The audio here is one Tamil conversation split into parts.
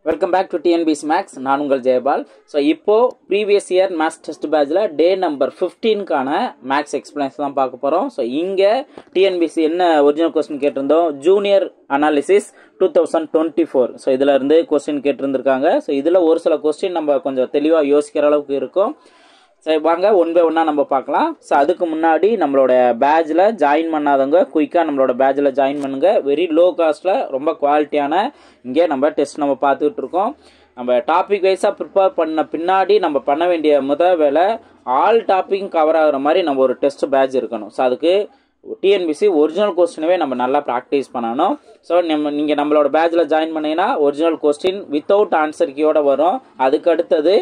Welcome back to TNBC Max. நான் உங்கள் ஜெயபால். ஸோ இப்போ ப்ரீவியஸ் இயர் மேத்ஸ் டெஸ்ட் பேட்சில் டே நம்பர் 15க்கான மேக்ஸ் எக்ஸ்பிளைன்ஸ் தான் பார்க்க போகிறோம். ஸோ இங்கே டிஎன்பிசி என்ன ஒரிஜினல் கொஸ்டின் கேட்டிருந்தோம், ஜூனியர் அனாலிசிஸ் 2024. ஸோ இதில் இருந்து கொஸ்டின் கேட்டிருந்துருக்காங்க. ஸோ இதில் ஒரு சில கொஸ்டின் நம்ம கொஞ்சம் தெளிவாக யோசிக்கிற அளவுக்கு இருக்கும். சரி வாங்க ஒன் பை ஒன்னாக நம்ம பார்க்கலாம். ஸோ அதுக்கு முன்னாடி நம்மளோட பேட்சில் ஜாயின் பண்ணாதவங்க குயிக்காக நம்மளோட பேட்சில் ஜாயின் பண்ணுங்க. வெரி லோ காஸ்ட்டில் ரொம்ப குவாலிட்டியான இங்கே நம்ம டெஸ்ட் நம்ம பார்த்துக்கிட்டு இருக்கோம். நம்ம டாபிக் வைஸாக ப்ரிப்பேர் பண்ண பின்னாடி நம்ம பண்ண வேண்டிய முதல் வேலை ஆல் டாப்பிக்கும் கவர் ஆகிற மாதிரி நம்ம ஒரு டெஸ்ட் பேட்ச் இருக்கணும். ஸோ அதுக்கு டிஎன்பிசி ஒரிஜினல் கொஸ்டினவே நம்ம நல்லா ப்ராக்டிஸ் பண்ணணும். ஸோ நீங்கள் நம்மளோட பேட்சில் ஜாயின் பண்ணிங்கன்னா ஒரிஜினல் கொஸ்டின் வித்தவுட் ஆன்சர் கீயோட வரும். அதுக்கு அடுத்தது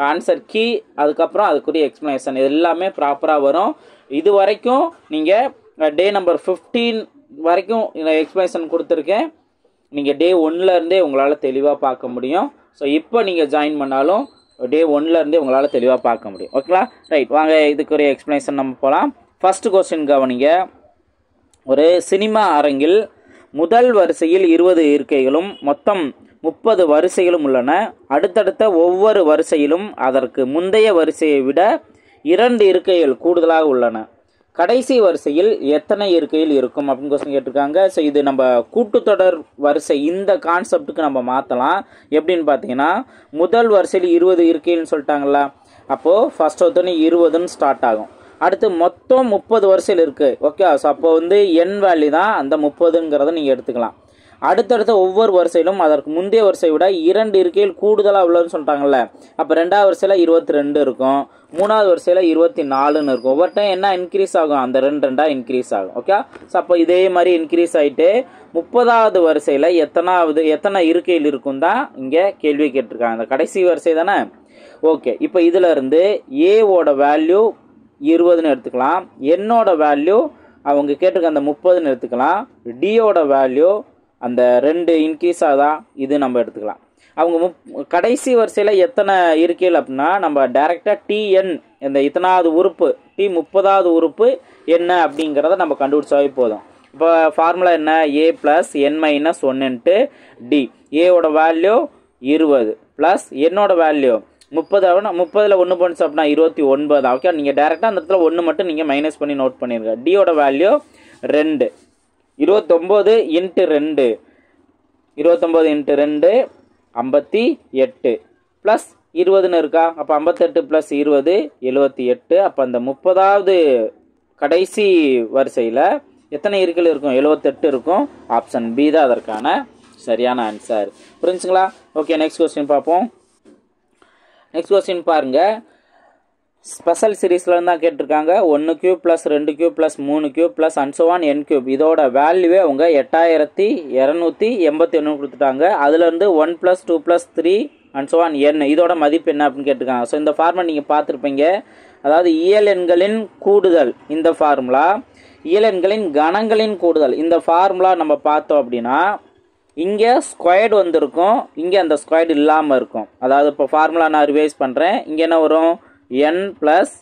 ஆன்சர் கீ, அதுக்கப்புறம் அதுக்குரிய எக்ஸ்ப்ளனேஷன், இது எல்லாமே ப்ராப்பராக வரும். இது வரைக்கும் நீங்கள் டே நம்பர் 15 வரைக்கும் எக்ஸ்ப்ளனேஷன் கொடுத்துருக்கேன். நீங்கள் டே 1லேருந்தே உங்களால் தெளிவாக பார்க்க முடியும். ஸோ இப்போ நீங்கள் ஜாயின் பண்ணாலும் டே 1லேருந்தே உங்களால் தெளிவாக பார்க்க முடியும். ஓகேங்களா? ரைட், வாங்க இதுக்குரிய எக்ஸ்ப்ளனேஷன் நம்ம போகலாம். ஃபர்ஸ்ட் கொஸ்டின் கவனிங்க. ஒரு சினிமா அரங்கில் முதல் வரிசையில் 20 இருக்கைகளும் மொத்தம் 30 வரிசைகளும் உள்ளன. அடுத்தடுத்த ஒவ்வொரு வரிசையிலும் அதற்கு முந்தைய வரிசையை விட 2 இருக்கைகள் கூடுதலாக உள்ளன. கடைசி வரிசையில் எத்தனை இருக்கையில் இருக்கும் அப்படின்னு கொஸ்டின் கேட்டிருக்காங்க. ஸோ இது நம்ம கூட்டுத்தொடர் வரிசை இந்த கான்செப்டுக்கு நம்ம மாற்றலாம். எப்படின்னு பார்த்தீங்கன்னா, முதல் வரிசையில் 20 இருக்கைன்னு சொல்லிட்டாங்களா, அப்போது ஃபர்ஸ்ட் ஒருத்தனை 20ன்னு ஸ்டார்ட் ஆகும். அடுத்து மொத்தம் 30 வரிசையில் இருக்குது. ஓகே, ஸோ அப்போ வந்து என் வேல்யூ தான் அந்த 30ங்கிறத நீங்கள் எடுத்துக்கலாம். அடுத்தடுத்த ஒவ்வொரு வரிசையிலும் அதற்கு முந்தைய வரிசையை விட 2 இருக்கையில் கூடுதலாக உள்ளதுன்னு சொல்லிட்டாங்கல்ல. அப்போ 2வது வரிசையில் 22 இருக்கும், 3வது வரிசையில் 24ன்னு இருக்கும். ஒவ்வொரு டைம் என்ன இன்க்ரீஸ் ஆகும், அந்த 2 இன்க்ரீஸ் ஆகும். ஓகே, ஸோ அப்போ இதே மாதிரி இன்க்ரீஸ் ஆகிட்டு 30வது வரிசையில் எத்தனை இருக்கையில் இருக்கும் தான் இங்கே கேள்வி கேட்டிருக்காங்க. அந்த கடைசி வரிசை தானே. ஓகே, இப்போ இதில் இருந்து ஏவோட வேல்யூ 20ன்னு எடுத்துக்கலாம், என்னோட வேல்யூ அவங்க கேட்டிருக்க அந்த 30ன்னு எடுத்துக்கலாம், டியோட வேல்யூ அந்த 2 இன்க்ரீஸ் ஆகுதா இது நம்ம எடுத்துக்கலாம். அவங்க கடைசி வரிசையில் எத்தனை இருக்கைகள் அப்படின்னா நம்ம டைரெக்டாக டிஎன் இந்த இத்தனாவது உறுப்பு டி 30வது உறுப்பு என்ன அப்படிங்கிறத நம்ம கண்டுபிடிச்சாவே போதும். இப்போ ஃபார்முலா என்ன, ஏ plus n minus 1 into D. ஏவோட வேல்யூ 20 ப்ளஸ் என்னோட வேல்யூ 30. 30ல் 1 போனிச்சு அப்படின்னா 29. ஓகே, நீங்கள் டேரெக்டாக அந்த இடத்துல 1 மட்டும் நீங்கள் மைனஸ் பண்ணி நோட் பண்ணிடுங்க. டியோட வேல்யூ 2, 29 இன்ட்டு 2, 29 இன்ட்டு 2 58 ப்ளஸ் 20ன்னு இருக்கா. அப்போ 58 ப்ளஸ் 20 78. அப்போ அந்த 30வது கடைசி வரிசையில் எத்தனை இருக்கைகள் இருக்கும், 78 இருக்கும். ஆப்ஷன் பி தான் அதற்கான சரியான ஆன்சர். புரிஞ்சுங்களா? ஓகே, நெக்ஸ்ட் கொஸ்டின் பார்ப்போம். நெக்ஸ்ட் கொஸ்டின் பாருங்க. ஸ்பெஷல் சீரீஸ்ல தான் கேட்டிருக்காங்க. 1 cube plus 2 cube plus 3 cube plus and so on n cube. இதோட வேல்யூவே அவங்க 8281 கொடுத்துட்டாங்க. அதுலேருந்து 1 plus 2 plus 3 and so on n இதோட மதிப்பு என்ன அப்படின்னு கேட்டிருக்காங்க. ஸோ இந்த ஃபார்முலா நீங்கள் பார்த்துருப்பீங்க. அதாவது இயல் எண்களின் கூடுதல் இந்த ஃபார்முலா, இயல் எண்களின் கணங்களின் கூடுதல் இந்த ஃபார்முலா நம்ம பார்த்தோம் அப்படின்னா இங்கே ஸ்கொயர்டு வந்திருக்கும், இங்கே அந்த ஸ்கொயர்டு இல்லாமல் இருக்கும். அதாவது இப்போ ஃபார்முலா நான் ரிவைஸ் பண்ணுறேன். இங்கே என்ன வரும், n plus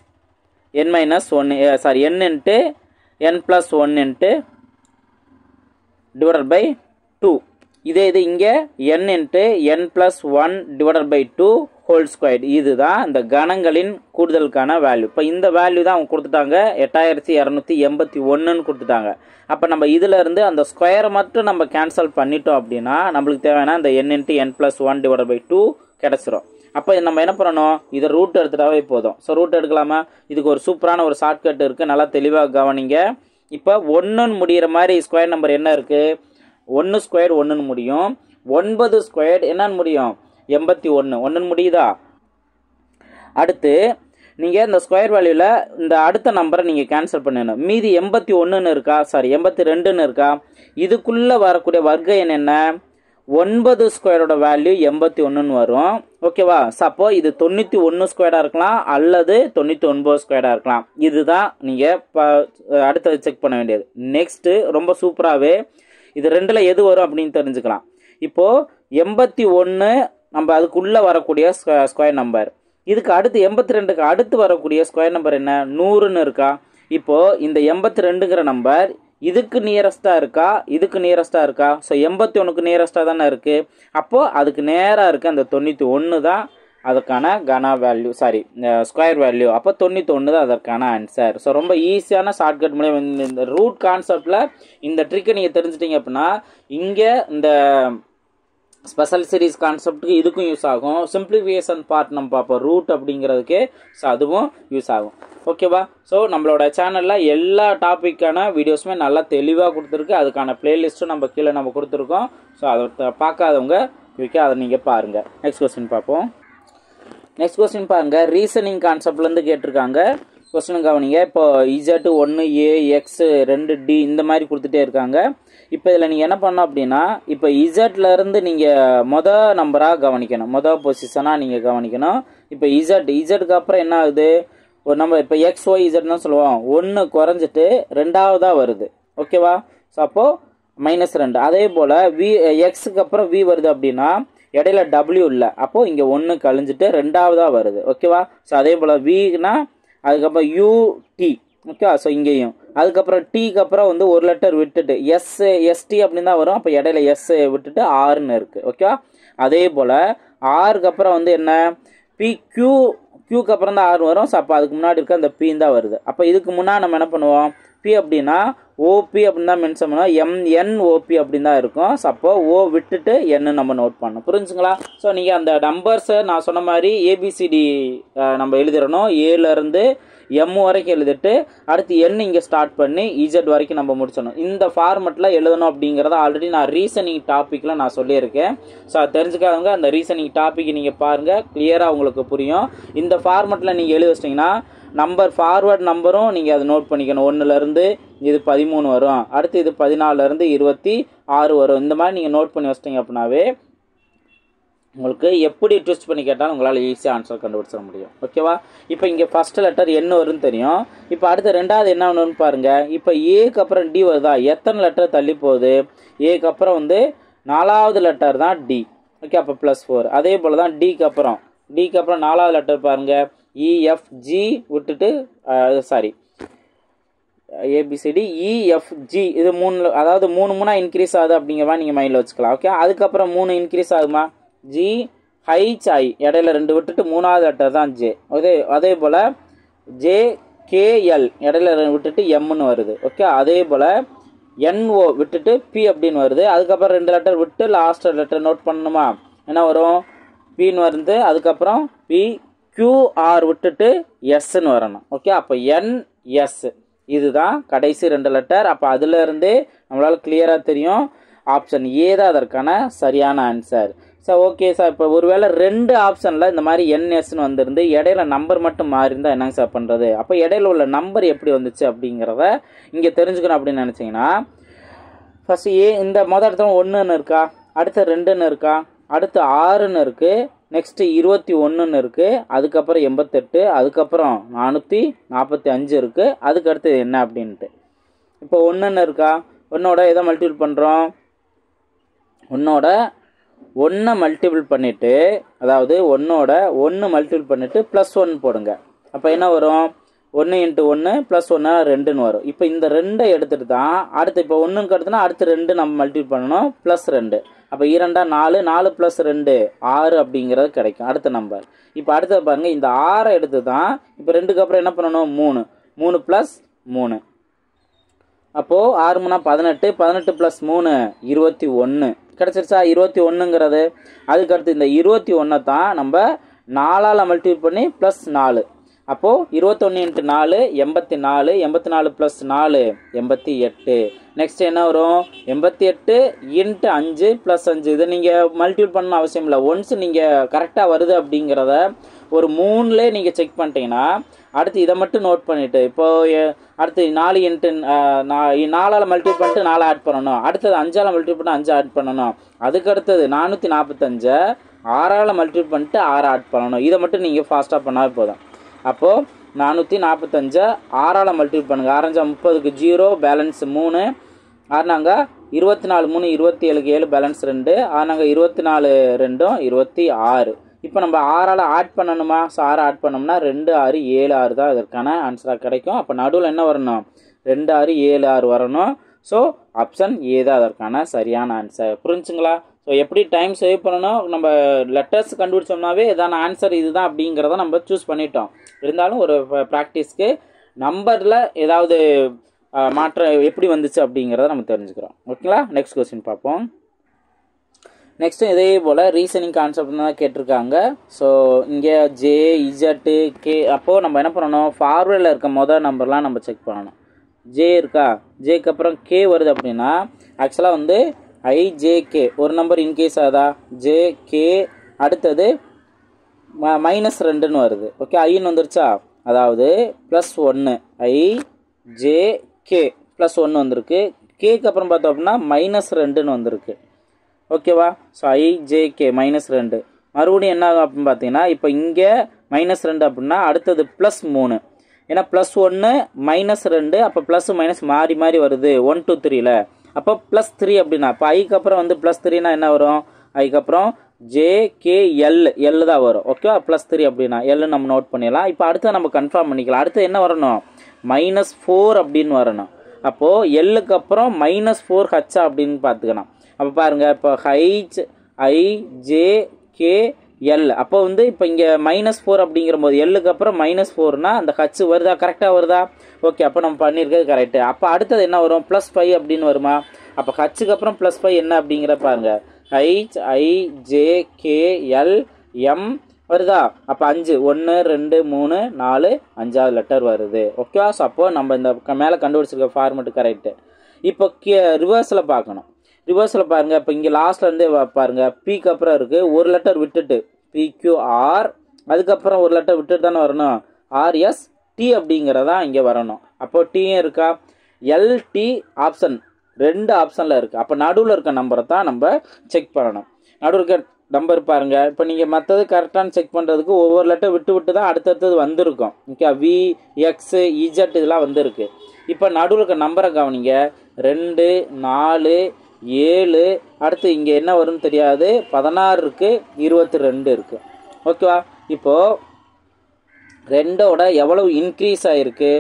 n minus 1 sorry n into n plus 1 into divided by 2. இது இங்கே n into n plus 1 divided by 2 whole squared. இதுதான் இந்த கணங்களின் கூடுதலுக்கான வேல்யூ. இப்போ இந்த வேல்யூ தான் அவங்க கொடுத்துட்டாங்க, 8281ன்னு கொடுத்துட்டாங்க. அப்போ நம்ம இதில் இருந்து அந்த ஸ்கொயரை மட்டும் நம்ம கேன்சல் பண்ணிட்டோம் அப்படின்னா நம்மளுக்கு தேவையான இந்த n into n plus 1 divided by 2 கிடச்சிரும். அப்போ நம்ம என்ன பண்ணணும், இதை ரூட் எடுத்துட்டாவே போதும். ஸோ ரூட் எடுக்கலாமா, இதுக்கு ஒரு சூப்பரான ஒரு ஷார்ட்கட் இருக்குது, நல்லா தெளிவாக கவனிங்க. இப்போ 1ன்னு முடிகிற மாதிரி ஸ்கொயர் நம்பர் என்ன இருக்குது, 1 ஸ்கொயர் 1ன்னு முடியும், 9 ஸ்கொயர் என்னன்னு முடியும், 81. 1ன்னு முடியுதா. அடுத்து நீங்கள் இந்த ஸ்கொயர் வேல்யூவில் இந்த அடுத்த நம்பரை நீங்கள் கேன்சல் பண்ணணும். மீதி 81ன்னு இருக்கா, சாரி 82ன்னு இருக்கா. இதுக்குள்ளே வரக்கூடிய வர்க்க எண் என்ன, 9 ஸ்கொயரோட வேல்யூ 81ன்னு வரும். ஓகேவா. சப்போ இது 91 ஸ்கொயராக இருக்கலாம் அல்லது 99 ஸ்கொயராக இருக்கலாம். இதுதான் நீங்கள் அடுத்தது செக் பண்ண வேண்டியது. நெக்ஸ்ட்டு ரொம்ப சூப்பராகவே இது 2ல் எது வரும் அப்படின்னு தெரிஞ்சுக்கலாம். இப்போது 81 நம்ம அதுக்குள்ளே வரக்கூடிய ஸ்கொயர் நம்பர். இதுக்கு அடுத்து 82க்கு அடுத்து வரக்கூடிய ஸ்கொயர் நம்பர் என்ன, 100ன்னு இருக்கா. இப்போது இந்த 82ங்கிற நம்பர் இதுக்கு நியரஸ்ட்டாக இருக்கா, இதுக்கு நியரஸ்ட்டாக இருக்கா? ஸோ 81க்கு நியரஸ்ட்டாக தானே இருக்குது. அப்போது அதுக்கு நேராக இருக்குது அந்த 91 தான் அதுக்கான கன வேல்யூ, சாரி ஸ்கொயர் வேல்யூ. அப்போ 91 தான் அதற்கான ஆன்சர். ஸோ ரொம்ப ஈஸியான ஷார்ட்கட் மூலியம் இந்த ரூட் கான்செப்டில் இந்த ட்ரிக்கை நீங்கள் தெரிஞ்சிட்டிங்க அப்படின்னா இங்கே இந்த ஸ்பெஷல் சீரிஸ் கான்செப்ட்டுக்கு இதுக்கும் யூஸ் ஆகும். சிம்பிளிஃபிகேஷன் பார்ட் நம்ம பார்ப்போம் ரூட் அப்படிங்கிறதுக்கு. ஸோ அதுவும் யூஸ் ஆகும். ஓகேவா? ஸோ நம்மளோட சேனலில் எல்லா டாப்பிக்கான வீடியோஸுமே நல்லா தெளிவாக கொடுத்துருக்கு. அதுக்கான பிளேலிஸ்ட்டும் நம்ம கீழே நம்ம கொடுத்துருக்கோம். ஸோ அதை பார்க்காதவங்க அதை நீங்கள் பாருங்கள். நெக்ஸ்ட் கொஸ்டின் பார்ப்போம். நெக்ஸ்ட் கொஸ்டின் பாருங்கள். ரீசனிங் கான்செப்ட்லேருந்து கேட்டிருக்காங்க. கொஸ்டின் கவனிங்க. இப்போ Z 1 A X 2 D இந்த மாதிரி கொடுத்துட்டே இருக்காங்க. இப்போ இதில் நீங்கள் என்ன பண்ணணும் அப்படின்னா இப்போ இசட்லேருந்து நீங்கள் மொதல் நம்பராக கவனிக்கணும், மொதல் பொசிஷனாக நீங்கள் கவனிக்கணும். இப்போ இசட்டுக்கு அப்புறம் என்ன ஆகுது, ஒரு நம்ம இப்போ XYZ தான் சொல்லுவோம், 1 குறைஞ்சிட்டு 2ஆவதாக வருது. ஓகேவா? ஸோ அப்போது -2. அதே போல் எக்ஸுக்கு அப்புறம் V வருது அப்படின்னா இடையில W இல்லை, அப்போது இங்கே 1 கழிஞ்சிட்டு 2ஆவதாக வருது. ஓகேவா? ஸோ அதே போல் Vனா அதுக்கப்புறம் UT. ஓகே. ஸோ இங்கேயும் அதுக்கப்புறம் Tக்கு அப்புறம் வந்து ஒரு லெட்டர் விட்டுட்டு ST அப்படின்னு தான் வரும். அப்போ இடையில S விட்டுட்டு Rன்னு இருக்குது. ஓகேவா? அதே போல் Rக்கு அப்புறம் வந்து என்ன Qக்கு அப்புறம் தான் R வரும். ஸோ அப்போ அதுக்கு முன்னாடி இருக்க அந்த P தான் வருது. அப்போ இதுக்கு முன்னாடி நம்ம என்ன பண்ணுவோம், P அப்படின்னா OP அப்படின்னு தான் மென்ஷன் பண்ணுவோம், MNOP அப்படின்னு தான் இருக்கும். ஸோ அப்போ O விட்டுட்டு N நம்ம நோட் பண்ணணும். புரிஞ்சுங்களா? ஸோ நீங்கள் அந்த நம்பர்ஸை நான் சொன்ன மாதிரி ABCD நம்ம எழுதிடணும். ஏலேருந்து M வரைக்கும் எழுதிட்டு அடுத்து N இங்கே ஸ்டார்ட் பண்ணி Z வரைக்கும் நம்ம முடிச்சிடணும். இந்த ஃபார்மெட்டில் எழுதணும் அப்படிங்கிறத ஆல்ரெடி நான் ரீசனிங் டாப்பிக்கில் நான் சொல்லியிருக்கேன். ஸோ அது தெரிஞ்சுக்காதவங்க அந்த ரீசனிங் டாப்பிக் நீங்கள் பாருங்கள், கிளியராக உங்களுக்கு புரியும். இந்த ஃபார்மெட்டில் நீங்கள் எழுதி வச்சிட்டிங்கன்னா நம்பர் ஃபார்வர்ட் நம்பரும் நீங்கள் அதை நோட் பண்ணிக்கணும். 1லேருந்து இது 13 வரும், அடுத்து இது 14லேருந்து 26 வரும். இந்த மாதிரி நீங்கள் நோட் பண்ணி வச்சிட்டிங்க அப்படின்னாவே உங்களுக்கு எப்படி ட்விஸ்ட் பண்ணி கேட்டாலும் உங்களால் ஈஸியாக ஆன்சர் கண்டுபிடிச்சிட முடியும். ஓகேவா? இப்போ இங்கே ஃபஸ்ட்டு லெட்டர் என்ன வரும்னு தெரியும். இப்போ அடுத்து ரெண்டாவது என்ன ஒன்றுன்னு பாருங்கள். இப்போ ஏக்கு அப்புறம் D வருதா, எத்தனை லெட்டர் தள்ளி போகுது? ஏக்கு அப்புறம் வந்து 4ஆவது லெட்டர் தான் D. ஓகே. அப்போ +4. அதே போல் தான் Dக்கு அப்புறம் 4ஆவது லெட்டர் பாருங்கள், EFG விட்டுட்டு ABCD EFG இது 3, அதாவது 3 இன்க்ரீஸ் ஆகுது அப்படிங்கிற மாதிரி நீங்கள் மைண்டில் வச்சுக்கலாம். ஓகே. அதுக்கப்புறம் 3 இன்க்ரீஸ் ஆகுமா, GHI இடையில 2 விட்டுட்டு 3ஆவது லெட்டர் தான் J. அதே போல் JKL இடையில விட்டுட்டு Mன்னு வருது. ஓகே. அதே போல் NO விட்டுட்டு P அப்படின்னு வருது. அதுக்கப்புறம் 2 லெட்டர் விட்டு லாஸ்ட் லெட்டர் நோட் பண்ணணுமா, என்ன வரும், Pன்னு வருது. அதுக்கப்புறம் PQR விட்டுட்டு Sன்னு வரணும். ஓகே. அப்போ NS இதுதான் கடைசி 2 லெட்டர். அப்போ அதுலேருந்தே நம்மளால் கிளியராக தெரியும் ஆப்ஷன் ஏ தான் அதற்கான சரியான ஆன்சர். சார் ஓகே சார், இப்போ ஒருவேளை 2 ஆப்ஷனில் இந்த மாதிரி NSன்னு வந்திருந்து இடையில நம்பர் மட்டும் மாறி இருந்தால் என்னங்க சார் பண்ணுறது? அப்போ இடையில உள்ள நம்பர் எப்படி வந்துச்சு அப்படிங்கிறத இங்கே தெரிஞ்சுக்கணும் அப்படின்னு நினச்சிங்கன்னா ஃபஸ்ட்டு இந்த மொதல் இடத்துல 1ன்னு இருக்கா, அடுத்து 2ன்னு இருக்கா, அடுத்து 6ன்னு இருக்குது, நெக்ஸ்ட்டு 21ன்னு இருக்குது, அதுக்கப்புறம் 88, அதுக்கப்புறம் 445 இருக்குது. அதுக்கு அடுத்து என்ன அப்படின்ட்டு இப்போ 1ன்னு இருக்கா, 1ஓட எதை மல்டிபிள் பண்ணுறோம், 1 மல்டிபிள் பண்ணிவிட்டு, அதாவது 1 மல்டிபிள் பண்ணிவிட்டு +1 போடுங்க. அப்போ என்ன வரும், 1 × 1 +1 2ன்னு வரும். இப்போ இந்த 2 எடுத்துகிட்டு தான் அடுத்து இப்போ 1க்கு அடுத்துனா அடுத்து 2 நம்ம மல்டிபிள் பண்ணணும், +2. அப்போ 2 4, 4 + 2 6 அப்படிங்கிறது கிடைக்கும் அடுத்த நம்பர். இப்போ அடுத்தது பாருங்கள், இந்த 6 எடுத்து தான் இப்போ 2க்கு அப்புறம் என்ன பண்ணணும், 3 + 3. அப்போது 6 × 18, 18 + 3 21 கிடச்சிருச்சா. 21ங்கிறது அதுக்கடுத்து இந்த 21 தான் நம்ம 4ஆல் மல்டிபிள் பண்ணி +4. அப்போது 21 × 4 84, 84 + 4 88. நெக்ஸ்ட் என்ன வரும், 88 × 5 + 5. இதை நீங்கள் மல்டிபிள் பண்ணணும் அவசியம் இல்லை. ஒன்ஸ் நீங்கள் கரெக்டாக வருது அப்படிங்கிறத ஒரு 3லே நீங்கள் செக் பண்ணிட்டீங்கன்னா அடுத்து இதை மட்டும் நோட் பண்ணிவிட்டு இப்போது அடுத்து 4 × 4ஆல் மல்டிபிள் பண்ணிட்டு 4 ஆட் பண்ணணும், அடுத்தது 5ஆல் மல்டிபிள் பண்ணி 5 ஆட் பண்ணணும், அதுக்கு அடுத்தது 445 6ஆல் மல்டிபிள் பண்ணிட்டு 6 ஆட் பண்ணணும். இதை மட்டும் நீங்கள் ஃபாஸ்ட்டாக பண்ணாவே போதும். அப்போது 445 6ஆல் மல்டிபிள் பண்ணுங்கள். 6 × 30க்கு 0 பேலன்ஸ் 3, 6 24 3 27க்கு 7 பேலன்ஸ் 2, 6 24 2 26. இப்போ நம்ம 6ஆல் ஆட் பண்ணணுமா, ஸோ 6 ஆட் பண்ணோம்னா 2 6 7 6 தான் இதற்கான ஆன்சராக கிடைக்கும். அப்போ நடுவில் என்ன வரணும், 2 6 7 6 வரணும். ஸோ ஆப்ஷன் ஏ தான் அதற்கான சரியான ஆன்சர். புரிஞ்சுங்களா? ஸோ எப்படி டைம் சேவ் பண்ணணும், நம்ம லெட்டர்ஸ் கண்டுபிடிச்சோம்னாவே இதான ஆன்சர் இதுதான் அப்படிங்கிறத நம்ம சூஸ் பண்ணிட்டோம். இருந்தாலும் ஒரு ப்ராக்டிஸ்க்கு நம்பரில் ஏதாவது மாற்றம் எப்படி வந்துச்சு அப்படிங்கிறத நம்ம தெரிஞ்சுக்கிறோம். ஓகேங்களா? நெக்ஸ்ட் கொஸ்டின் பார்ப்போம். நெக்ஸ்ட்டு இதே போல் ரீசனிங் கான்செப்ட் தான் கேட்டிருக்காங்க. ஸோ இங்கே ஜே, இஜட்டு, கே. அப்போது நம்ம என்ன பண்ணணும், ஃபார்வேர்டில் இருக்க மொதல் நம்பர்லாம் நம்ம செக் பண்ணணும். ஜே இருக்கா, ஜேக்கு அப்புறம் கே வருது அப்படின்னா ஆக்சுவலாக வந்து ஐஜேகே ஒரு நம்பர் இன்கேஸ் ஆகுதா, ஜேகே அடுத்தது -2ன்னு வருது. ஓகே, ஐன்னு வந்துருச்சா, அதாவது +1 ஐஜேகே +1 வந்திருக்கு. கேக்கு அப்புறம் பார்த்தோம் அப்படின்னா -2ன்னு வந்திருக்கு. ஓகேவா? ஸோ ஐஜேகே -2 மறுபடியும் என்ன ஆகும் அப்படின்னு பார்த்தீங்கன்னா, இப்போ இங்கே -2 அப்படின்னா அடுத்தது +3. ஏன்னா +1 -2 அப்போ ப்ளஸ் மைனஸ் மாறி மாறி வருது 1 2 3ல. அப்போ +3 அப்படின்னா இப்போ ஐக்கு அப்புறம் வந்து +3னா என்ன வரும், ஐக்கு அப்புறம் JKL தான் வரும். ஓகேவா? +3 அப்படின்னா எல் நம்ம நோட் பண்ணிடலாம். இப்போ அடுத்து நம்ம கன்ஃபார்ம் பண்ணிக்கலாம். அடுத்து என்ன வரணும், -4 அப்படின்னு வரணும். அப்போது எல்லுக்கு அப்புறம் -4H அப்படின்னு பார்த்துக்கணும். அப்போ பாருங்கள், இப்போ HIJKL அப்போ வந்து இப்போ இங்கே -4 அப்படிங்கிற போது எல்லுக்கு அப்புறம் -4னா அந்த ஹச் வருதா, கரெக்டாக வருதா? ஓகே, அப்போ நம்ம பண்ணியிருக்கிறது கரெக்டு. அப்போ அடுத்தது என்ன வரும், +5 அப்படின்னு வருமா? அப்போ ஹச்சுக்கு அப்புறம் +5 என்ன அப்படிங்கிற பாருங்கள், HIJKLM வருதா? அப்போ 5 1 2 3 4 5வது லெட்டர் வருது. ஓகேவா? ஸோ அப்போ நம்ம இந்த மேலே கண்டுபிடிச்சிருக்க ஃபார்மெட்டு கரெக்டு. இப்போ ரிவர்ஸில் பார்க்கணும். ரிவர்ஸில் பாருங்கள், இப்போ இங்கே லாஸ்ட்லேருந்தே பாருங்கள், பிக்கு அப்புறம் இருக்குது ஒரு லெட்டர் விட்டுட்டு PQR, அதுக்கப்புறம் ஒரு லெட்டர் விட்டுட்டு தானே வரணும், RST அப்படிங்கிறதா இங்கே வரணும். அப்போது டீயும் இருக்கா, LT ஆப்ஷன் 2 ஆப்ஷனில் இருக்குது. அப்போ நடுவில் இருக்க நம்பரை தான் நம்ம செக் பண்ணணும். நடுவில் இருக்க நம்பர் பாருங்கள், இப்போ நீங்கள் மற்றது கரெக்டானு செக் பண்ணுறதுக்கு ஒவ்வொரு லெட்டர் விட்டு விட்டு தான் அடுத்தடுத்தது வந்திருக்கும். ஓகே, V, X, Z இதெல்லாம் வந்திருக்கு. இப்போ நடுவில் இருக்க நம்பரை கவனிங்க, 2 4 7 அடுத்து இங்கே என்ன வரும்னு தெரியாது, 16 இருக்குது, 22 இருக்குது. ஓகேவா? இப்போது 2ஓட எவ்வளவு இன்க்ரீஸ் ஆகிருக்கு,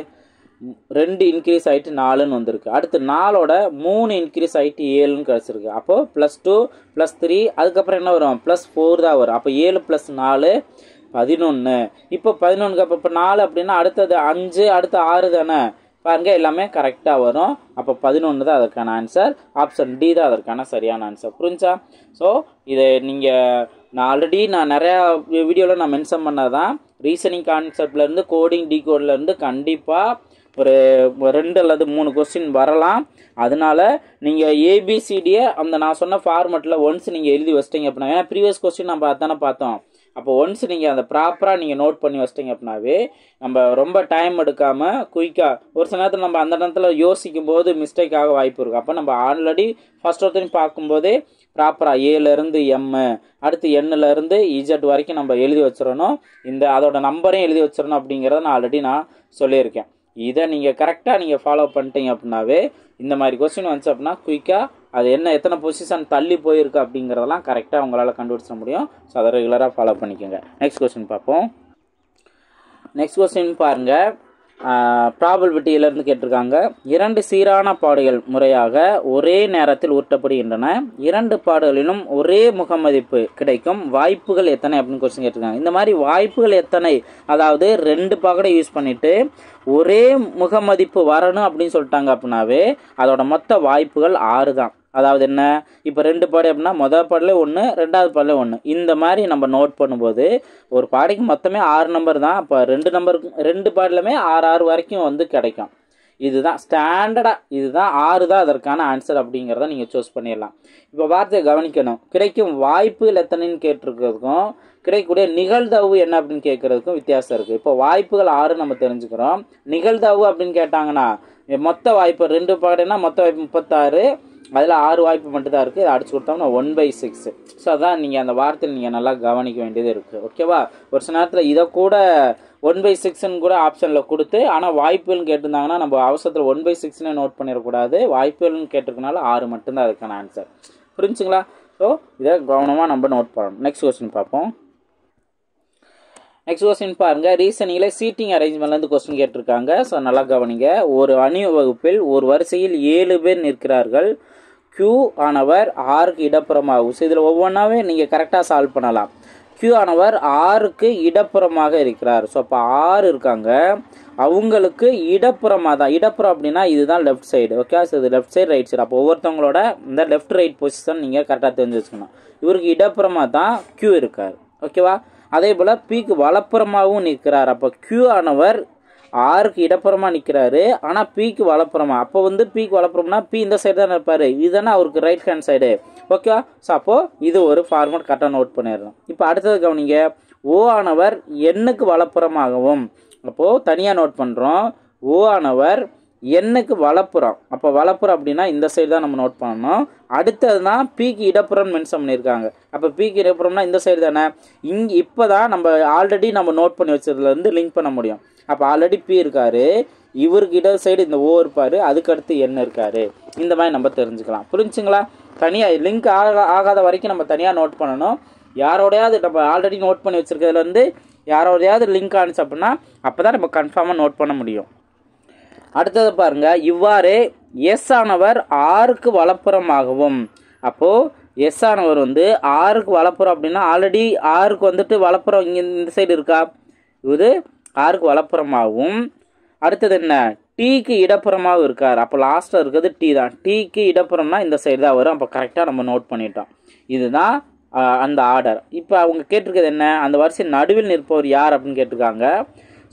2 இன்க்ரீஸ் ஆகிட்டு 4ன்னு வந்திருக்கு. அடுத்து 4ஓட 3 இன்க்ரீஸ் ஆகிட்டு 7ன்னு கிடச்சிருக்கு. அப்போது +2 +3 அதுக்கப்புறம் என்ன வரும், +4 தான் வரும். அப்போ 7 + 4 11. இப்போ 11க்கு அப்போ 4 அப்படின்னா அடுத்தது 5 அடுத்து 6 தானே. பாருங்க, எல்லாமே கரெக்டாக வரும். அப்போ 11 தான் அதற்கான ஆன்சர். ஆப்ஷன் டி தான் அதற்கான சரியான ஆன்சர். புரிஞ்சா? ஸோ இதை நான் ஆல்ரெடி நிறையா வீடியோவில் நான் மென்ஷன் பண்ணதான், ரீசனிங் கான்செப்ட்லேருந்து கோடிங் டிகோட்லேருந்து கண்டிப்பாக ஒரு 2 அல்லது 3 கொஸ்டின் வரலாம். அதனால நீங்கள் ஏபிசிடியை அந்த நான் சொன்ன ஃபார்மெட்டில் ஒன்ஸ் நீங்கள் எழுதி வச்சிட்டிங்க அப்படின்னா, ஏன்னா ப்ரீவியஸ் கொஸ்டின் நம்ம அதானே பார்த்தோம். அப்போ ஒன்ஸ் நீங்கள் அந்த ப்ராப்பராக நீங்கள் நோட் பண்ணி வச்சிட்டிங்க அப்படின்னாவே நம்ம ரொம்ப டைம் எடுக்காமல் குயிக்காக, ஒரு சில நேரத்தில் நம்ம அந்த நேரத்தில் யோசிக்கும் போது மிஸ்டேக் ஆக வாய்ப்பு இருக்குது. அப்போ நம்ம ஆல்ரெடி ஃபர்ஸ்ட் ஒருத்தரையும் பார்க்கும்போதே ப்ராப்பராக ஏலேருந்து M அடுத்து Nலேருந்து Z வரைக்கும் நம்ம எழுதி வச்சிடணும். அதோட நம்பரையும் எழுதி வச்சிடணும் அப்படிங்கிறத நான் ஆல்ரெடி சொல்லியிருக்கேன். இதை நீங்கள் கரெக்டாக நீங்கள் ஃபாலோ பண்ணிட்டீங்க அப்படின்னாவே இந்த மாதிரி கொஸ்டின் வந்துச்சு அப்படின்னா குயிக்காக அது எத்தனை பொசிஷன் தள்ளி போயிருக்கு அப்படிங்கிறதெல்லாம் கரெக்டாக உங்களால் கண்டுபிடிச்சிட முடியும். ஸோ அதை ரெகுலராக ஃபாலோ பண்ணிக்கோங்க. நெக்ஸ்ட் கொஸ்டின் பார்ப்போம். நெக்ஸ்ட் கொஸ்டின் பாருங்கள், ப்ராபபிலிட்டியிலேருந்து கேட்டிருக்காங்க. 2 சீரான பாடுகள் முறையாக ஒரே நேரத்தில் உருட்டப்படுகின்றன. 2 பாடுகளிலும் ஒரே முகமதிப்பு கிடைக்கும் வாய்ப்புகள் எத்தனை அப்படின்னு கொஸ்டின் கேட்டிருக்காங்க. இந்த மாதிரி வாய்ப்புகள் எத்தனை, அதாவது 2 பாகடை யூஸ் பண்ணிட்டு ஒரே முகமதிப்பு வரணும் அப்படின்னு சொல்லிட்டாங்க அப்படின்னாவே அதோட மொத்த வாய்ப்புகள் 6 தான். அதாவது என்ன, இப்போ 2 பாடு அப்படின்னா முதல் பாடில் 1 2வது பாடில் 1 இந்த மாதிரி நம்ம நோட் பண்ணும்போது ஒரு பாடைக்கு மொத்தமே 6 நம்பர் தான். அப்போ 2 பாடிலுமே 6 வரைக்கும் வந்து கிடைக்கும். இதுதான் ஸ்டாண்டர்டாக, இதுதான் 6 தான் அதற்கான ஆன்சர் அப்படிங்கிறத நீங்கள் சூஸ் பண்ணிடலாம். இப்போ வார்த்தையை கவனிக்கணும். கிடைக்கும் வாய்ப்புகள் எத்தனைன்னு கேட்டிருக்கிறதுக்கும் கிடைக்கக்கூடிய நிகழ்தகவு என்ன அப்படின்னு கேட்கறதுக்கும் வித்தியாசம் இருக்குது. இப்போ வாய்ப்புகள் 6 நம்ம தெரிஞ்சுக்கிறோம். நிகழ்தகவு அப்படின்னு கேட்டாங்கன்னா மொத்த வாய்ப்பு 2 பாடுன்னா மொத்த வாய்ப்பு 36, அதில் 6 வாய்ப்பு மட்டும் தான் இருக்குது. அடிச்சு கொடுத்தோம்னா 1/6. ஸோ அதான் நீங்கள் அந்த வார்த்தையில் நீங்கள் நல்லா கவனிக்க வேண்டியது இருக்குது. ஓகேவா? ஒரு சில நேரத்தில் இதை கூட 1/6ன்னு கூட ஆப்ஷனில் கொடுத்து, ஆனால் வாய்ப்புகள்னு கேட்டிருந்தாங்கன்னா நம்ம அவசரத்தில் 1/6ன்னு நோட் பண்ணிடக்கூடாது. வாய்ப்புகள்னு கேட்டிருக்கனால 6 மட்டும்தான் அதுக்கான ஆன்சர். புரிஞ்சுங்களா? ஸோ இதை கவனமாக நம்ம நோட் பண்ணணும். நெக்ஸ்ட் கொஸ்டின் பார்ப்போம். நெக்ஸ்ட் கொஸ்டின் பாருங்க, ரீசனிங்ல சீட்டிங் அரேஞ்ச்மெண்ட்ல இருந்து கொஸ்டின் கேட்டிருக்காங்க. ஸோ நல்லா கவனிங்க. ஒரு அணிவகுப்பில் ஒரு வரிசையில் 7 பேர் நிற்கிறார்கள். Q ஆனவர் ஆருக்கு இடப்புறமாகும். ஸோ இதில் ஒவ்வொன்றாவே நீங்கள் கரெக்டாக சால்வ் பண்ணலாம். Q ஆனவர் ஆருக்கு இடப்புறமாக இருக்கிறார். ஸோ அப்போ 6 இருக்காங்க, அவங்களுக்கு இடப்புறமாக தான். இடப்புறம் அப்படின்னா இதுதான் லெஃப்ட் சைடு. ஓகே, ஸோ இது லெஃப்ட் சைடு ரைட் சைடு. அப்போ ஒவ்வொருத்தவங்களோட இந்த லெஃப்ட் ரைட் பொசிஷன் நீங்கள் கரெக்டாக தெரிஞ்சு வச்சுக்கணும். இவருக்கு இடப்புறமாக தான் Q இருக்கார். ஓகேவா? அதே போல் Pக்கு வலப்புறமாகவும் நிற்கிறார். அப்போ Q ஆனவர் ஆருக்கு இடப்புறமாக நிற்கிறாரு, ஆனால் Pக்கு வலப்புறமா. அப்போ வந்து Pக்கு வலப்புறம்னா P இந்த சைடு தான் இருப்பார். இதுதானே அவருக்கு right hand side. Okay, so அப்போது இது ஒரு ஃபார்மட் கரெக்டாக நோட் பண்ணிடணும். இப்போ அடுத்தது கவனிங்க, O ஆனவர் Nக்கு வலப்புறமாகவும். அப்போது தனியாக நோட் பண்ணுறோம். O ஆனவர் Nக்கு வலப்புறம். அப்போ வலப்புறம் அப்படின்னா இந்த சைடு தான் நம்ம நோட் பண்ணணும். அடுத்தது தான் Pக்கு இடப்புறம் மென்ஷன் பண்ணியிருக்காங்க. அப்போ Pக்கு இடப்புறம்னா இந்த சைடு தானே. இங்கே இப்போ தான் நம்ம ஆல்ரெடி நம்ம நோட் பண்ணி வச்சதுலேருந்து லிங்க் பண்ண முடியும். அப்போ ஆல்ரெடி P இருக்காரு, இவருக்கு இடது சைடு இந்த O இருப்பார், அதுக்கடுத்து N இருக்காரு. இந்த மாதிரி நம்ம தெரிஞ்சுக்கலாம். புரிஞ்சுங்களா? தனியாக லிங்க் ஆகாத வரைக்கும் நம்ம தனியாக நோட் பண்ணணும். யாரோடையாவது நம்ம ஆல்ரெடி நோட் பண்ணி வச்சுருக்கிறதுலேருந்து யாரோடையாவது லிங்க் ஆனிச்சு அப்படின்னா அப்போ தான் நம்ம கன்ஃபார்மாக நோட் பண்ண முடியும். அடுத்தது பாருங்க, இவ்வாறு S ஆனவர் ஆருக்கு வலப்புறமாகவும். அப்போது S ஆனவர் வந்து ஆருக்கு வலப்புறம் அப்படின்னா ஆல்ரெடி ஆருக்கு வந்துட்டு வலப்புறம் இங்கே இந்த சைடு இருக்கா, இது ஆருக்கு வலப்புறமாகவும். அடுத்தது என்ன, Tக்கு இடப்புறமாகவும் இருக்கார். அப்போ லாஸ்ட்டில் இருக்கிறது T தான். Tக்கு இடப்புறம்னா இந்த சைடு தான் வரும். அப்போ கரெக்டாக நம்ம நோட் பண்ணிட்டோம். இதுதான் அந்த ஆர்டர். இப்போ அவங்க கேட்டிருக்கிறது என்ன, அந்த வரிசை நடுவில் நிற்பவர் யார் அப்படின்னு கேட்டிருக்காங்க.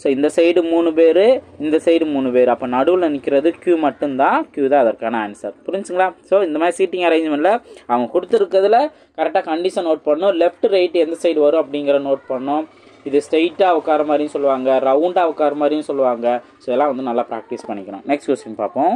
ஸோ இந்த சைடு 3 பேர், இந்த சைடு 3 பேர். அப்போ நடுவில் நிற்கிறது Q மட்டும்தான். Q தான் அதற்கான ஆன்சர். புரிஞ்சுங்களா? ஸோ இந்த மாதிரி சீட்டிங் அரேஞ்ச்மெண்ட்டில் அவங்க கொடுத்துருக்கிறதுல கரெக்டாக கண்டிஷன் நோட் பண்ணணும். லெஃப்ட் ரைட் எந்த சைடு வரும் அப்படிங்கிற நோட் பண்ணணும். இது ஸ்ட்ரெயிட்டாக உட்கார மாதிரியும் சொல்லுவாங்க, ரவுண்டாக உட்கார மாதிரியும் சொல்லுவாங்க. ஸோ இதெல்லாம் வந்து நல்லா ப்ராக்டிஸ் பண்ணிக்கணும். நெக்ஸ்ட் கொஸ்டின் பார்ப்போம்.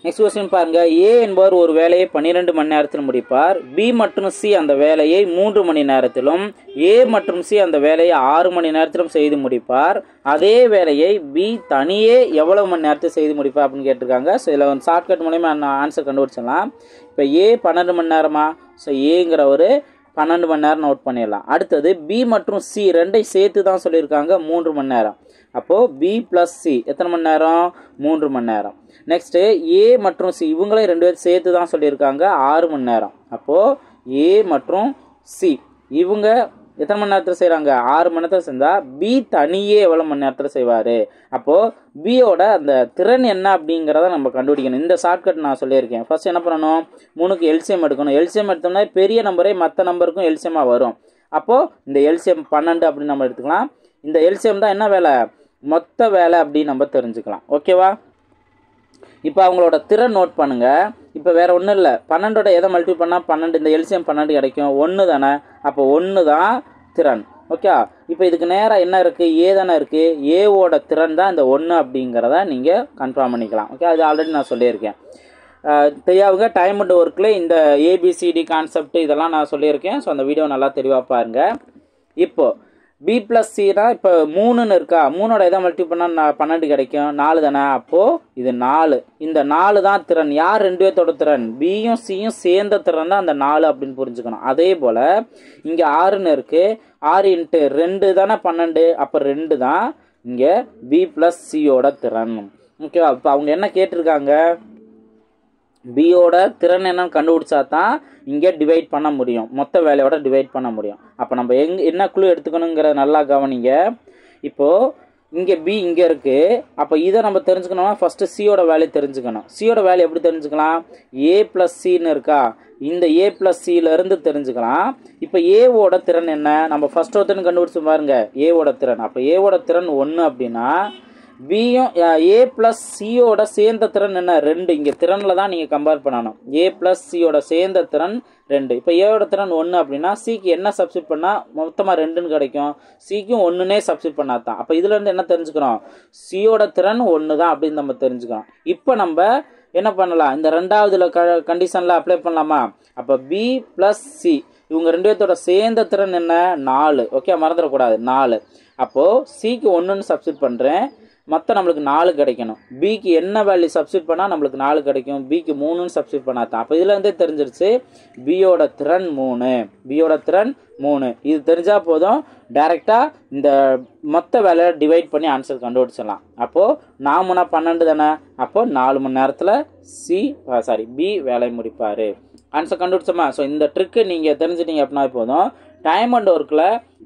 நெக்ஸ்ட் கொஸ்டின் பாருங்க, A என்பவர் ஒரு வேலையை 12 மணி நேரத்தில் முடிப்பார். B மற்றும் C அந்த வேலையை 3 மணி நேரத்திலும், A மற்றும் C அந்த வேலையை 6 மணி நேரத்திலும் செய்து முடிப்பார். அதே வேலையை B தனியே எவ்வளவு மணி நேரத்தில் செய்து முடிப்பார் அப்படின்னு கேட்டிருக்காங்க. ஸோ இதில் வந்து ஷார்ட்கட் மூலமா ஆன்சர் கண்டுபிடிச்சிடலாம். இப்போ A 12 மணி நேரமா, ஸோ ஏங்கிற ஒரு 12 மணி நேரம் நோட் பண்ணிடலாம். அடுத்தது B மற்றும் C ரெண்டையும் சேர்த்து தான் சொல்லியிருக்காங்க 3 மணி நேரம். அப்போது B + C எத்தனை மணி நேரம், 3 மணி நேரம். நெக்ஸ்ட்டு A மற்றும் C இவங்களே 2 பேர் சேர்த்து தான் சொல்லியிருக்காங்க 6 மணி நேரம். அப்போது A மற்றும் C இவங்க எத்தனை மணி நேரத்தில் செய்கிறாங்க, 6 மணி நேரத்தில் செஞ்சால் B தனியே எவ்வளோ மணி நேரத்தில் செய்வார். அப்போது Bயோட அந்த திறன் என்ன அப்படிங்கிறத நம்ம கண்டுபிடிக்கணும். இந்த ஷார்ட்கட் நான் சொல்லியிருக்கேன். ஃபர்ஸ்ட் என்ன பண்ணணும், 3க்கு எல்சிஎம் எடுக்கணும். எல்சிஎம் எடுத்தோம்னா பெரிய நம்பரே மற்ற நம்பருக்கும் எல்சிஎம்மாக வரும். அப்போது இந்த எல்சிஎம் 12 அப்படின்னு நம்ம எடுத்துக்கலாம். இந்த எல்சிஎம் தான் என்ன வேலை, மொத்த வேலை அப்படின்னு நம்ம தெரிஞ்சுக்கலாம். ஓகேவா? இப்போ அவங்களோட திறன் நோட் பண்ணுங்கள். இப்போ வேறு ஒன்றும் இல்லை, 12ஓட எதை மல்டிபிள் பண்ணால் 12, இந்த எல்சிஎம் 12 கிடைக்கும். 1 தானே, அப்போ 1 தான் திறன். ஓகே, இப்போ இதுக்கு நேராக என்ன இருக்குது, ஏ தானே இருக்குது. ஏவோட திறன் தான் இந்த 1 அப்படிங்கிறத நீங்கள் கன்ஃபார்ம் பண்ணிக்கலாம். ஓகே, அது ஆல்ரெடி நான் சொல்லியிருக்கேன். தெரியாவுங்க டைம் அண்ட் ஒர்க்கில் இந்த ஏபிசிடி கான்செப்ட் இதெல்லாம் நான் சொல்லியிருக்கேன். ஸோ அந்த வீடியோ நல்லா தெளிவாக பாருங்கள். இப்போது B + C தான். இப்போ 3ன்னு இருக்கா, 3ஓட எதை மல்டிபிள் பண்ணால் 12 கிடைக்கும். 4 தானே, அப்போது இது 4. இந்த 4 தான் திறன். யார் 2 பேர்த்தோட திறன், Bயும் Cயும் சேர்ந்த திறன் தான் அந்த 4 அப்படின்னு புரிஞ்சுக்கணும். அதே போல் இங்கே 6ன்னு இருக்குது, 6 × 2 தானே 12. அப்போ 2 தான் இங்கே B + Cயோட திறன். ஓகேவா? இப்போ அவங்க என்ன கேட்டிருக்காங்க, பியோட திறன் என்னன்னு கண்டுபிடிச்சா தான் இங்கே டிவைட் பண்ண முடியும், மொத்த வேலையோட டிவைட் பண்ண முடியும். அப்போ நம்ம என்ன குழு எடுத்துக்கணுங்கிற நல்லா கவனிங்க. இப்போது இங்கே B இங்கே இருக்குது. அப்போ இதை நம்ம தெரிஞ்சுக்கணும்னா ஃபஸ்ட்டு சியோட வேல்யூ தெரிஞ்சுக்கணும். சியோட வேல்யூ எப்படி தெரிஞ்சுக்கலாம், A + Cன்னு இருக்கா, இந்த A + Cலேருந்து தெரிஞ்சுக்கலாம். இப்போ ஏவோட திறன் என்ன, நம்ம ஃபஸ்ட் ஒருத்தன்னு கண்டுபிடிச்சு பாருங்க, ஏவோட திறன். அப்போ ஏவோட திறன் 1 அப்படின்னா பியும் A + Cயோட சேர்ந்த திறன் என்ன, 2. இங்கே திறனில் தான் நீங்கள் கம்பேர் பண்ணணும். A + Cயோட சேர்ந்த திறன் 2. இப்போ ஏவோட திறன் 1 அப்படின்னா சிக்கு என்ன சப்ஸ்டியூட் பண்ணால் மொத்தமாக 2ன்னு கிடைக்கும். சிக்கும் 1ன்னே சப்ஸ்டியூட் பண்ணால் தான். அப்போ இதுலேருந்து என்ன தெரிஞ்சுக்கிறோம், சியோட திறன் 1 தான் அப்படின்னு நம்ம தெரிஞ்சுக்கிறோம். இப்போ நம்ம என்ன பண்ணலாம், இந்த ரெண்டாவதுல கண்டிஷனில் அப்ளை பண்ணலாமா. அப்போ B + C இவங்க 2 பேர்த்தோட சேர்ந்த திறன் என்ன, 4. ஓகே, மறந்துடக்கூடாது 4. அப்போது சிக்கு 1ன்னு சப்ஸ்டியூட் பண்ணுறேன். மொத்தம் நம்மளுக்கு 4 கிடைக்கணும். பிக்கு என்ன வேல்யூ சப்ஸ்டியூட் பண்ணால் நம்மளுக்கு 4 கிடைக்கும், பிக்கு 3ன்னு சப்ஸ்டியூட் பண்ணாதான். அப்போ இதில் இருந்தே தெரிஞ்சிருச்சு பியோட திறன் 3, பியோட திறன் 3. இது தெரிஞ்சால் போதும், டைரெக்டாக இந்த மொத்த வேலையை டிவைட் பண்ணி ஆன்சர் கண்டுபிடிச்சிடலாம். அப்போது 4 3 12 தானே, அப்போது 4 மணி நேரத்தில் பி வேலை முடிப்பார். ஆன்சர் கண்டுபிடிச்சோமா? ஸோ இந்த ட்ரிக்கு நீங்கள் தெரிஞ்சிட்டீங்க அப்படின்னா போதும். டைம் அண்ட் ஒர்க்கில்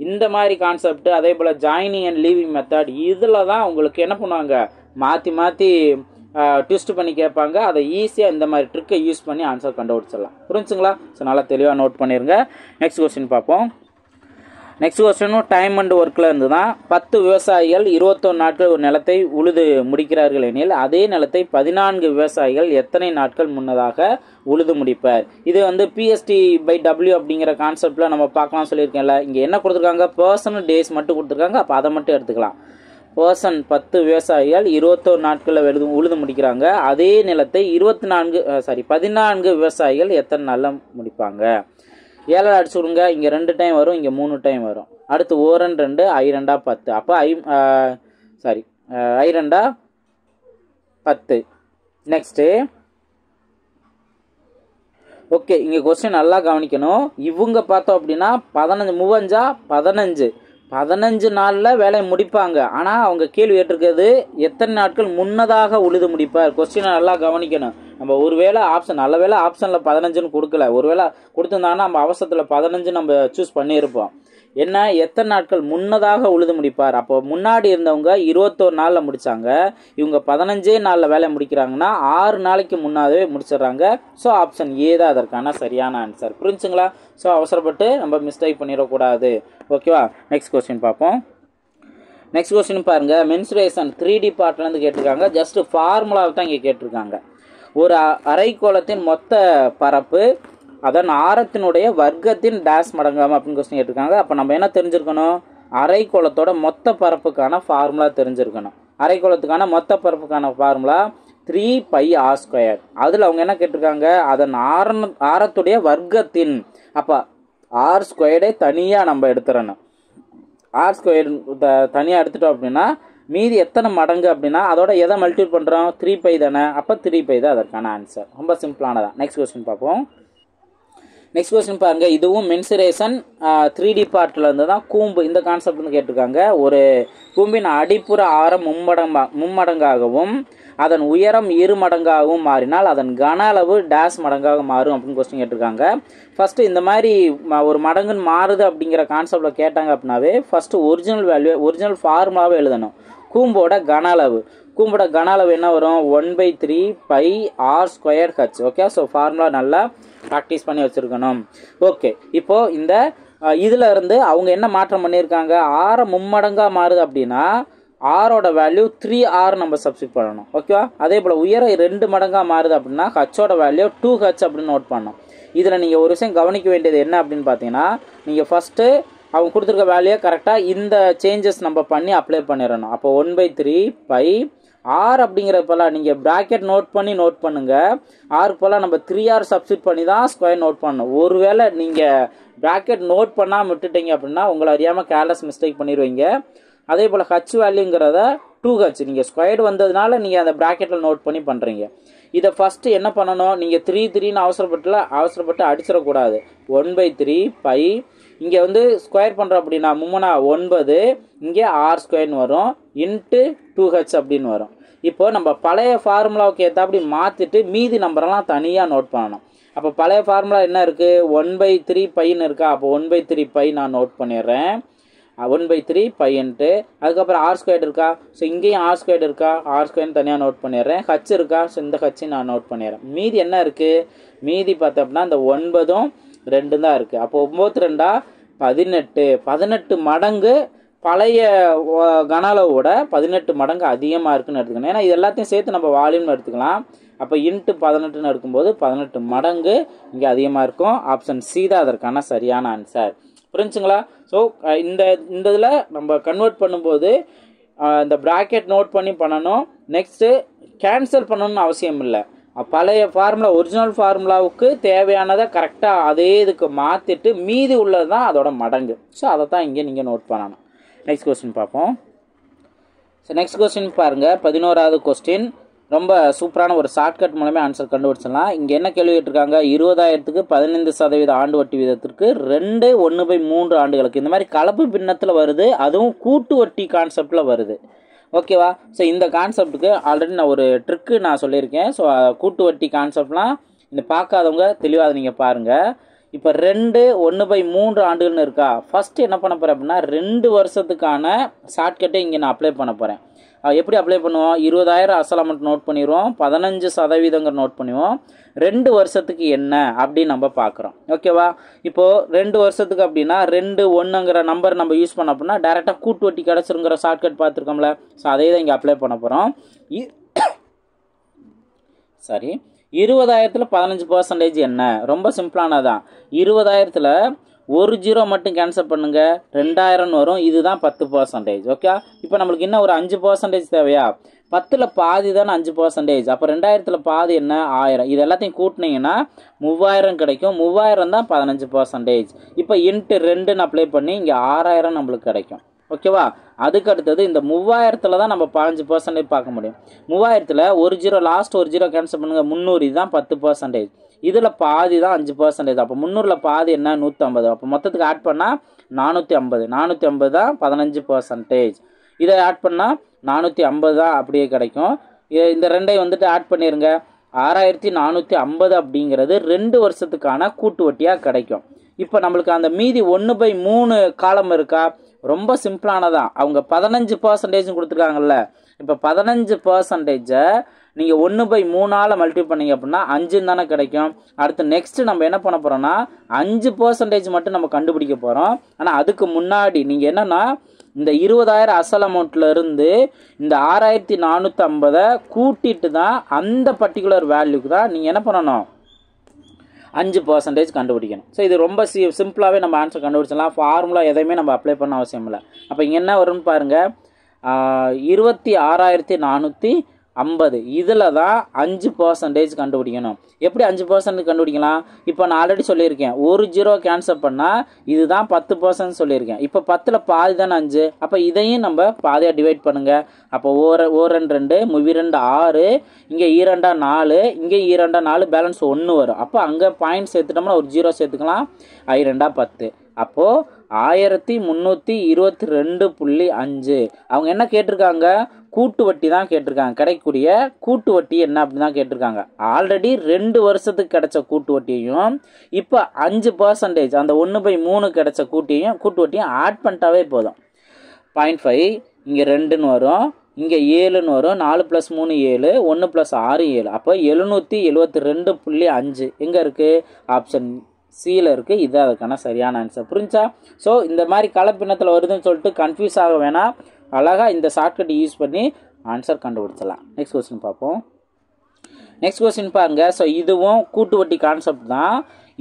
இந்த மாதிரி கான்செப்ட், அதே போல் ஜாயினிங் அண்ட் லீவிங் மெத்தட், இதில் தான் உங்களுக்கு என்ன பண்ணுவாங்க, மாற்றி மாற்றி ட்விஸ்ட் பண்ணி கேட்பாங்க. அதை ஈஸியாக இந்த மாதிரி ட்ரிக்கை யூஸ் பண்ணி ஆன்சர் கண்டுபிடிச்சிடலாம். புரிஞ்சுங்களா? ஸோ நல்லா தெளிவாக நோட் பண்ணிடுங்க. நெக்ஸ்ட் கொஸ்டின் பார்ப்போம். நெக்ஸ்ட் கொஸ்டினும் டைம் அண்ட் ஒர்க்கில் இருந்து தான். 10 விவசாயிகள் 21 நாட்கள் ஒரு நிலத்தை உழுது முடிக்கிறார்கள் எனில் அதே நிலத்தை 14 விவசாயிகள் எத்தனை நாட்கள் முன்னதாக உழுது முடிப்பார்? இது வந்து PST/W அப்படிங்கிற கான்செப்டில் நம்ம பார்க்கலாம் சொல்லியிருக்கேன்ல. இங்கே என்ன கொடுத்துருக்காங்க, பர்சன் டேஸ் மட்டும் கொடுத்துருக்காங்க. அப்போ அதை மட்டும் எடுத்துக்கலாம். பர்சன் 10 விவசாயிகள் 21 நாட்களில் உழுது முடிக்கிறாங்க. அதே நிலத்தை 14 விவசாயிகள் எத்தனை நாளில் முடிப்பாங்க? 7 அடிச்சு விடுங்க. இங்கே 2 டைம் வரும், இங்கே 3 டைம் வரும். அடுத்து ஓரன் 2, ஐ 2 10. அப்போ ஐ 2 10. நெக்ஸ்ட்டு ஓகே, இங்கே கொஸ்டின் நல்லா கவனிக்கணும். இவங்க பார்த்தோம் அப்படின்னா 15 நாளில் வேலையை முடிப்பாங்க. ஆனால் அவங்க கேள்வி கேட்டிருக்கிறது எத்தனை நாட்கள் முன்னதாக உழுது முடிப்பார். கொஸ்டினை நல்லா கவனிக்கணும். நம்ம ஒருவேளை ஆப்ஷன், நல்ல வேலை ஆப்ஷனில் 15ன்னு கொடுக்கல. ஒருவேளை கொடுத்துருந்தாங்கன்னா நம்ம அவசரத்தில் 15 நம்ம சூஸ் பண்ணியிருப்போம். என்ன, எத்தனை நாட்கள் முன்னதாக உழுது முடிப்பார்? அப்போ முன்னாடி இருந்தவங்க 21 நாளில் முடித்தாங்க. இவங்க 15 நாளில் வேலை முடிக்கிறாங்கன்னா 6 நாளைக்கு முன்னாவே முடிச்சிடுறாங்க. ஸோ ஆப்ஷன் ஏ தான் அதற்கான சரியான ஆன்சர். புரிஞ்சுங்களா? ஸோ அவசரப்பட்டு நம்ம மிஸ்டேக் பண்ணிடக்கூடாது. ஓகேவா? நெக்ஸ்ட் கொஸ்டின் பார்ப்போம். நெக்ஸ்ட் கொஸ்டின் பாருங்கள். மென்சுரேஷன் 3D பார்ட்லேருந்து கேட்டிருக்காங்க. ஜஸ்ட் ஃபார்முலாவை தான் இங்கே கேட்டிருக்காங்க. ஒரு அரைக்கோளத்தின் மொத்த பரப்பு அதன் ஆரத்தினுடைய வர்க்கத்தின் டேஷ் மடங்காம அப்படின்னு கொஸ்டின் கேட்டிருக்காங்க. அப்போ நம்ம என்ன தெரிஞ்சிருக்கணும், அரைக்கோளத்தோட மொத்த பரப்புக்கான ஃபார்முலா தெரிஞ்சிருக்கணும். அரைக்கோளத்துக்கான மொத்த பரப்புக்கான ஃபார்முலா 3πr². அதில் அவங்க என்ன கேட்டிருக்காங்க, அதன் ஆரத்துடைய வர்க்கத்தின். அப்போ r² தனியாக நம்ம எடுத்துடணும். r² தனியாக எடுத்துட்டோம் அப்படின்னா மீதி எத்தனை மடங்கு அப்படின்னா அதோட எதை மல்டிபிள் பண்ணுறோம், 3π தானே. அப்போ 3π தான் அதற்கான ஆன்சர். ரொம்ப சிம்பிளானதான். நெக்ஸ்ட் கொஸ்டின் பார்ப்போம். நெக்ஸ்ட் கொஸ்டின் பாருங்கள். இதுவும் மென்சுரேஷன் 3D பார்ட்டில் இருந்து தான். கூம்பு இந்த கான்செப்ட் வந்து கேட்டிருக்காங்க. ஒரு கூம்பின் அடிப்புற ஆரம் மும்மடங்காகவும் அதன் உயரம் 2 மடங்காகவும் மாறினால் அதன் கன அளவு டேஷ் மடங்காக மாறும் அப்படின்னு கொஸ்டின் கேட்டிருக்காங்க. ஃபஸ்ட்டு இந்த மாதிரி ஒரு மடங்குன்னு மாறுது அப்படிங்கிற கான்செப்டில் கேட்டாங்க அப்படின்னாவே ஃபஸ்ட்டு ஒரிஜினல் ஃபார்முலாவே எழுதணும். கூம்போட கன அளவு என்ன வரும், 1/3πr²h. ஓகே, ஸோ ஃபார்முலா நல்லா ப்ராக்டிஸ் பண்ணி வச்சுருக்கணும். ஓகே, இப்போது இந்த இதில் இருந்து அவங்க என்ன மாற்றம் பண்ணியிருக்காங்க, ஆரம் மும்மடங்காக மாறுது அப்படின்னா ஆரோட வேல்யூ 3r நம்ம சப்ஸ்டிட் பண்ணணும். ஓகேவா? அதே போல் உயரம் 2 மடங்காக மாறுது அப்படின்னா ஹச்சோட வேல்யூ 2h அப்படின்னு நோட் பண்ணணும். இதில் நீங்கள் ஒரு விஷயம் கவனிக்க வேண்டியது என்ன அப்படின்னு பார்த்தீங்கன்னா, நீங்கள் ஃபஸ்ட்டு அவங்க கொடுத்துருக்க வேல்யூயை கரெக்டாக இந்த சேஞ்சஸ் நம்ம பண்ணி அப்ளை பண்ணிடணும். அப்போ 1/3π ஆர் அப்படிங்கிறப்பெல்லாம் நீங்கள் ப்ராக்கெட் நோட் பண்ணுங்கள். ஆருக்கு போல் நம்ம 3r சப்ஸ்டிட் பண்ணி தான் ஸ்கொயர் நோட் பண்ணணும். ஒருவேளை நீங்கள் ப்ராக்கெட் நோட் பண்ணாமல் விட்டுட்டீங்க அப்படின்னா உங்களை அறியாமல் கேர்லெஸ் மிஸ்டேக் பண்ணிடுவீங்க. அதே போல் ஹச் வேல்யூங்கிறத 2h நீங்கள் ஸ்கொயர்டு வந்ததுனால நீங்கள் அந்த ப்ராக்கெட்டில் நோட் பண்ணி பண்ணுறீங்க. இதை ஃபஸ்ட்டு என்ன பண்ணணும், நீங்கள் 3 அவசரப்பட்டு அடிச்சிடக்கூடாது. 1/3π இங்கே வந்து ஸ்கொயர் பண்ணுறோம் அப்படின்னா 9, இங்கே r² வரும், இன்ட்டு 2h அப்படின்னு வரும். இப்போ நம்ம பழைய ஃபார்முலாவுக்கு ஏற்றாப்படி மாற்றிட்டு மீதி நம்பரெல்லாம் தனியாக நோட் பண்ணணும். அப்போ பழைய ஃபார்முலா என்ன இருக்குது, 1/3πன்னு இருக்கா. அப்போ 1/3π நான் நோட் பண்ணிடுறேன். 1/3πன்ட்டு அதுக்கப்புறம் r² இருக்கா. ஸோ இங்கேயும் r² இருக்கா, r² தனியாக நோட் பண்ணிடுறேன். ஹச் இருக்கா, ஸோ இந்த ஹச்சு நான் நோட் பண்ணிடுறேன். மீதி என்ன இருக்குது, மீதி பார்த்தோம்னா இந்த 9 2 தான் இருக்குது. அப்போ 9 2 18 மடங்கு பழைய கன அளவோட 18 மடங்கு அதிகமாக இருக்குன்னு எடுத்துக்கணும். ஏன்னா இது எல்லாத்தையும் சேர்த்து நம்ம வால்யூம்னு எடுத்துக்கலாம். அப்போ இன்ட்டு 18ன்னு எடுக்கும்போது 18 மடங்கு இங்கே அதிகமாக இருக்கும். ஆப்ஷன் சி தான் அதற்கான சரியான ஆன்சர். புரிஞ்சுங்களா? ஸோ இந்த இதில் நம்ம கன்வெர்ட் பண்ணும்போது இந்த ப்ராக்கெட் நோட் பண்ணணும். நெக்ஸ்ட்டு கேன்சல் பண்ணணும்னு அவசியம் இல்லை. பழைய ஃபார்முலா ஒரிஜினல் ஃபார்முலாவுக்கு தேவையானதை கரெக்டாக அதே இதுக்கு மாற்றிட்டு மீதி உள்ளது தான் அதோட மடங்கு. ஸோ அதை தான் இங்கே நீங்கள் நோட் பண்ணணும். நெக்ஸ்ட் கொஸ்டின் பார்ப்போம். ஸோ நெக்ஸ்ட் கொஸ்டின் பாருங்கள், 11வது கொஸ்டின். ரொம்ப சூப்பரான ஒரு ஷார்ட்கட் மூலமே ஆன்சர் கண்டுபிடிச்சிடலாம். இங்கே என்ன கேள்வி கேட்டிருக்காங்க, 20,000க்கு 15% ஆண்டு வட்டி வீதத்திற்கு 2 ஆண்டுகளுக்கு. இந்த மாதிரி கலப்பு பின்னத்தில் வருது, அதுவும் கூட்டு வட்டி கான்செப்டில் வருது. ஓகேவா? ஸோ இந்த கான்செப்டுக்கு ஆல்ரெடி நான் ஒரு ட்ரிக்கு நான் சொல்லியிருக்கேன். ஸோ கூட்டு வட்டி கான்செப்ட்லாம் இந்த பார்க்காதவங்க தெளிவாக நீங்கள் பாருங்கள். இப்போ 2 ஆண்டுகள்னு இருக்கா, ஃபஸ்ட்டு என்ன பண்ண போகிறேன் அப்படின்னா 2 வருஷத்துக்கான ஷார்ட்கட்டை இங்கே நான் அப்ளை பண்ண போகிறேன். எப்படி அப்ளை பண்ணுவோம், 20,000 அசல் அமௌண்ட் நோட் பண்ணிடுவோம், 15% நோட் பண்ணுவோம், 2 வருஷத்துக்கு என்ன அப்படின்னு நம்ம பார்க்குறோம். ஓகேவா? இப்போது 2 வருஷத்துக்கு அப்படின்னா 2 நம்பர் நம்ம யூஸ் பண்ண அப்படின்னா டேரெக்டாக கூட்டு வட்டி கிடச்சிருங்கிற ஷார்ட்கட் பார்த்துருக்கோம்ல. ஸோ அதே தான் இங்கே அப்ளை பண்ண போகிறோம். சரி, 20,000ல் 15% என்ன? ரொம்ப சிம்பிளானதான். 20,000ல் ஒரு 0 மட்டும் கேன்சல் பண்ணுங்க, 2,000 வரும். இதுதான் 10%. ஓகே, இப்போ நம்மளுக்கு இன்னும் ஒரு 5% தேவையா? 10ல் பாதி தானே 5%. அப்போ 2,000ல் பாதி என்ன? 1000. இது எல்லாத்தையும் கூட்டினீங்கன்னா 3,000 கிடைக்கும். 3,000 தான் 15%. இப்போ இன்ட்டு 2ன்னு அப்ளை பண்ணி இங்கே 6,000 நம்மளுக்கு கிடைக்கும். ஓகேவா? அதுக்கு அடுத்தது இந்த 3,000ல் தான் நம்ம 15% பார்க்க முடியும். 3,000ல் ஒரு 0 லாஸ்ட் ஒரு 0 கேன்சல் பண்ணுங்க, 300. இதுதான் 10%. இதில் பாதி தான் 5%. அப்போ 300ல் பாதி என்ன? 150. அப்போ மொத்தத்துக்கு ஆட் பண்ணால் 450. 450 தான் 15%. இதை ஆட் பண்ணால் 450 தான் அப்படியே கிடைக்கும். இந்த ரெண்டையும் வந்துட்டு ஆட் பண்ணிடுங்க. 6,450 அப்படிங்கிறது 2 வருஷத்துக்கான கூட்டு வட்டியாக கிடைக்கும். இப்போ நம்மளுக்கு அந்த மீதி 1/3 காலம் இருக்கா? ரொம்ப சிம்பிளானதான். அவங்க 15% கொடுத்துருக்காங்கல்ல. இப்போ 15%-ஐ நீங்கள் 1/3 மல்டிப்ளை பண்ணீங்க அப்படின்னா 5 தானே கிடைக்கும். அடுத்து நெக்ஸ்ட் நம்ம என்ன பண்ண போகிறோம்னா 5% மட்டும் நம்ம கண்டுபிடிக்க போகிறோம். ஆனால் அதுக்கு முன்னாடி நீங்கள் என்னென்னா இந்த 20,000 அசல் அமௌண்ட்டில் இருந்து இந்த 6,450 கூட்டிட்டு தான் அந்த பர்டிகுலர் வேல்யூக்கு தான் நீங்கள் என்ன பண்ணணும், 5% கண்டுபிடிக்கணும். ஸோ இது ரொம்ப சிம்பிளாகவே நம்ம ஆன்சர் கண்டுபிடிச்சலாம். ஃபார்முலா எதையுமே நம்ம அப்ளை பண்ண அவசியம் இல்லை. அப்போ இங்கே என்ன வரும்னு பாருங்கள், 26,450. இதில் தான் 5% கண்டுபிடிக்கணும். எப்படி 5% கண்டுபிடிக்கலாம்? இப்போ நான் ஆல்ரெடி சொல்லியிருக்கேன், ஒரு 0 கேன்சல் பண்ணால் இதுதான் 10% சொல்லியிருக்கேன். இப்போ 10ல் பாதி தானே 5. அப்போ இதையும் நம்ம பாதியாக டிவைட் பண்ணுங்கள். அப்போ ஓர் 2 2 6, இங்கே 2 4, இங்கே 2 4, பேலன்ஸ் 1 வரும். அப்போ அங்கே பாயிண்ட் சேர்த்துட்டோம்னா ஒரு 0 சேர்த்துக்கலாம். 2 10. அப்போது 1322.5. அவங்க என்ன கேட்டிருக்காங்க? கூட்டு வட்டி தான் கேட்டிருக்காங்க. கிடைக்கக்கூடிய கூட்டு வட்டி என்ன அப்படின்னு தான் கேட்டிருக்காங்க. ஆல்ரெடி 2 வருஷத்துக்கு கிடைச்ச கூட்டு வட்டியையும் இப்போ 5% அந்த 1/3 கிடைச்ச கூட்டு வட்டியும் ஆட் பண்ணிட்டாவே போதும். 0.5 இங்கே 2ன்னு வரும், இங்கே 7ன்னு வரும். 4 + 3 7, 1 + 6 7. அப்போ 772.5 எங்கே இருக்குது? ஆப்ஷன் சியில் இருக்குது. இது அதுக்கான சரியான ஆன்சர். புரிஞ்சா? ஸோ இந்த மாதிரி கலப்பினத்தில் வருதுன்னு சொல்லிட்டு கன்ஃபியூஸ் ஆக வேணாம். அழகாக இந்த ஷார்ட்கட் யூஸ் பண்ணி ஆன்சர் கண்டுபிடிச்சலாம். நெக்ஸ்ட் கொஸ்டின் பார்ப்போம். நெக்ஸ்ட் கொஸ்டின் பாருங்க. ஸோ இதுவும் கூட்டு வட்டி கான்செப்ட் தான்.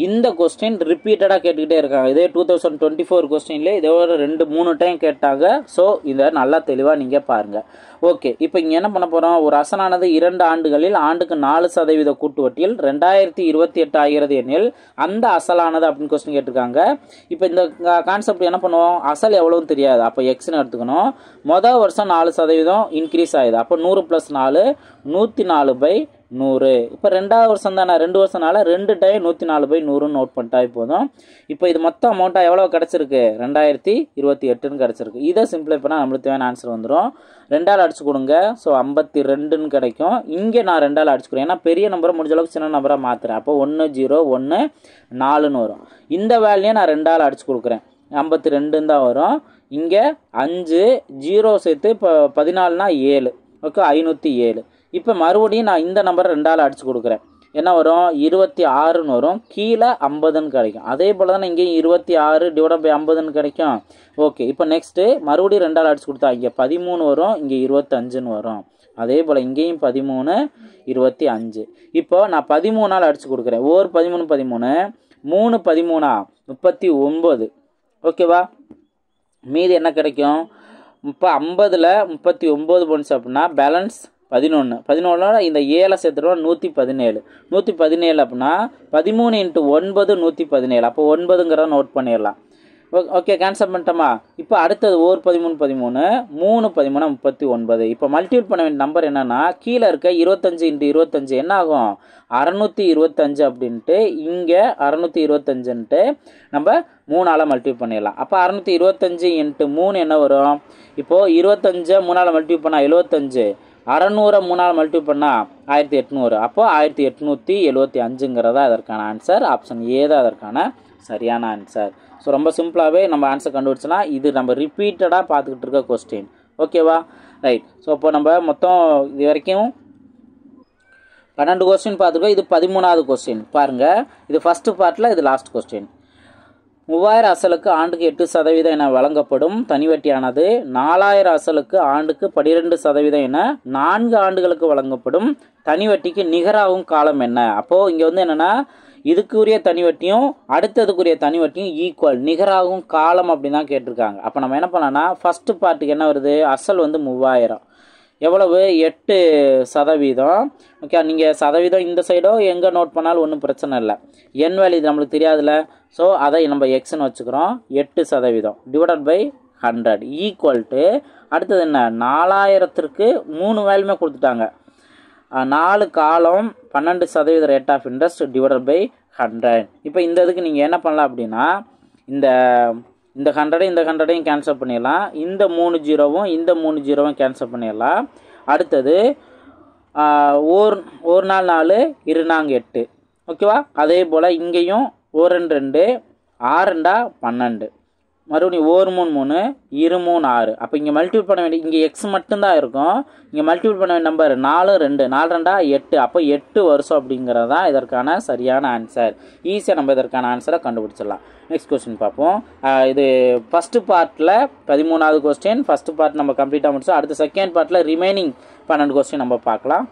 இந்த கொஸ்டின் ரிப்பீட்டடாக கேட்டுக்கிட்டே இருக்காங்க. இதே 2024 கொஸ்டின்லேயே இதே ஒரு 2-3 டைம் கேட்டாங்க. ஸோ இதை நல்லா தெளிவாக நீங்கள் பாருங்கள். ஓகே, இப்போ இங்கே என்ன பண்ண போகிறோம், ஒரு அசலானது 2 ஆண்டுகளில் ஆண்டுக்கு 4% கூட்டு வட்டியில் 2028 ஆகிறது எனில் அந்த அசலானது அப்படின்னு கொஸ்டின் கேட்டிருக்காங்க. இப்போ இந்த கான்செப்ட் என்ன பண்ணுவோம், அசல் எவ்வளோன்னு தெரியாது. அப்போ எக்ஸ்ன்னு எடுத்துக்கணும். மொதல் வருஷம் 4% இன்க்ரீஸ் ஆகுது. அப்போ 100 + 4 104/100. இப்போ 2வது வருஷம் தானே, 2 வருஷம்னால 2 டைம் 104/100 நோட் பண்ணிட்டாவே போதும். இப்போ இது மொத்தம் அமௌண்ட்டாக எவ்வளோ கிடச்சிருக்கு, 2028ன்னு கிடச்சிருக்கு. இதை சிம்பிளை பண்ணால் நம்மளுக்கு தேவையான ஆன்சர் வந்துடும். 2ஆல் அடிச்சு கொடுங்க. ஸோ 52ன்னு கிடைக்கும். இங்கே நான் 2ஆல் அடிச்சுக்கிறேன், ஏன்னா பெரிய நம்பரை முடிஞ்ச அளவுக்கு சின்ன நம்பராக மாற்றுறேன். அப்போ 1014ன்னு வரும். இந்த வேல்யூயை நான் 2ஆல் அடிச்சு கொடுக்குறேன், 52ன்னு தான் வரும். இங்கே 5 0 சேர்த்து இப்போ 14னா 7. ஓகே, 507. இப்போ மறுபடியும் நான் இந்த நம்பரை 2ஆல் அடிச்சு கொடுக்குறேன். என்ன வரும், 26ன்னு வரும். கீழே 50ன்னு கிடைக்கும். அதே போல் தானே இங்கேயும் 26/50ன்னு கிடைக்கும். ஓகே, இப்போ நெக்ஸ்ட்டு மறுபடியும் 2ஆல் அடிச்சு கொடுத்தா இங்கே 13 வரும், இங்கே 25ன்னு வரும். அதே போல் இங்கேயும் 13 25. இப்போ நான் 13ஆல் அடிச்சு கொடுக்குறேன். 13 13 3 13 39. ஓகேவா? மீதி என்ன கிடைக்கும், இப்போ 50ல் 39 போன்ஸ் அப்படின்னா பேலன்ஸ் 11 இந்த 7 சேர்த்துட்டோம் 117. 117 அப்படின்னா 13 × 9 117. அப்போ 9ங்கிறத நோட் பண்ணிடலாம். ஓகே கேன்சல் பண்ணிட்டோமா. இப்போ அடுத்தது 1 13 13 3 13 39. இப்போ மல்டிபிள் பண்ண வேண்டிய நம்பர் என்னன்னா கீழே இருக்க 25 × 25 என்ன ஆகும் 625 அப்படின்ட்டு இங்கே 625ன்ட்டு நம்ம 3ஆல் மல்டிபிள் பண்ணிடலாம். அப்போ 625 × 3 என்ன வரும்? இப்போது 25 3ஆல் மல்டிபிள் பண்ணால் 75, 600 3ஆல் மல்டிபிள் பண்ணால் 1800. அப்போது 1875ங்கிறதா அதற்கான ஆன்சர். ஆப்ஷன் ஏ தான் அதற்கான சரியான ஆன்சர். ஸோ ரொம்ப சிம்பிளாகவே நம்ம ஆன்சர் கண்டுபிடிச்சோன்னா இது நம்ம ரிப்பீட்டடாக பார்த்துக்கிட்டு இருக்க கொஸ்டின். ஓகேவா? ரைட். ஸோ இப்போ நம்ம மொத்தம் இது வரைக்கும் 12 கொஸ்டின் பார்த்துருக்கோம். இது 13வது கொஸ்டின் பாருங்கள். இது ஃபஸ்ட்டு பார்ட்டில், இது லாஸ்ட் கொஸ்டின். 3000 அசலுக்கு ஆண்டுக்கு 8% என வழங்கப்படும் தனிவட்டியானது 4000 அசலுக்கு ஆண்டுக்கு 12% என 4 ஆண்டுகளுக்கு வழங்கப்படும் தனிவட்டிக்கு நிகராகும் காலம் என்ன? அப்போது இங்கே வந்து என்னென்னா இதுக்குரிய தனிவட்டியும் அடுத்ததுக்குரிய தனிவட்டியும் ஈக்குவல், நிகராகும் காலம் அப்படின்னு தான் கேட்டிருக்காங்க. அப்போ நம்ம என்ன பண்ணலாம்னா ஃபஸ்ட்டு பார்ட்டுக்கு என்ன வருது? அசல் வந்து 3000, எவ்வளவு 8%. ஓகே, நீங்கள் சதவீதம் இந்த சைடோ எங்கே நோட் பண்ணாலும் ஒன்றும் பிரச்சனை இல்லை. என் வேல்யூ இது நம்மளுக்கு தெரியாதுல்ல. ஸோ அதை நம்ம எக்ஸ்ன்னு வச்சுக்கிறோம். 8% டிவைடட் பை 100 ஈக்குவல் டு அடுத்தது என்ன 4000க்கு 3 வேல்யூமே கொடுத்துட்டாங்க. 4 காலம் 12% rate of interest divided by 100. இப்போ இந்த இதுக்கு நீங்கள் என்ன பண்ணலாம் அப்படின்னா இந்த 100 இந்த 100யும் கேன்சல் பண்ணிடலாம். இந்த 3 ஜீரோவும் இந்த 3 ஜீரோவும் கேன்சல் பண்ணிடலாம். அடுத்தது ஒரு நாள் 4 2 8. ஓகேவா? அதே போல் இங்கேயும் 1 2 6 12, மறுபடியும் 1 3 3 2 3 6. அப்போ இங்கே மல்டிபிள் பண்ண வேண்டிய இங்கே எக்ஸ் மட்டும்தான் இருக்கும். இங்கே மல்டிபிள் பண்ண வேண்டிய நம்பர் 4 2 4 2 8. அப்போ 8 வருஷம் அப்படிங்கிறது தான் இதற்கான சரியான ஆன்சர். ஈஸியாக நம்ம இதற்கான ஆன்சரை கண்டுபிடிச்சிடலாம். நெக்ஸ்ட் கொஸ்டின் பார்ப்போம். இது ஃபஸ்ட்டு பார்ட்டில் 13வது கொஸ்டின். ஃபஸ்ட்டு பார்ட் நம்ம கம்ப்ளீட்டாக முடிச்சோம். அடுத்த செகண்ட் பார்ட்டில் ரிமைனிங் 12 கொஸ்டின் நம்ம பார்க்கலாம்.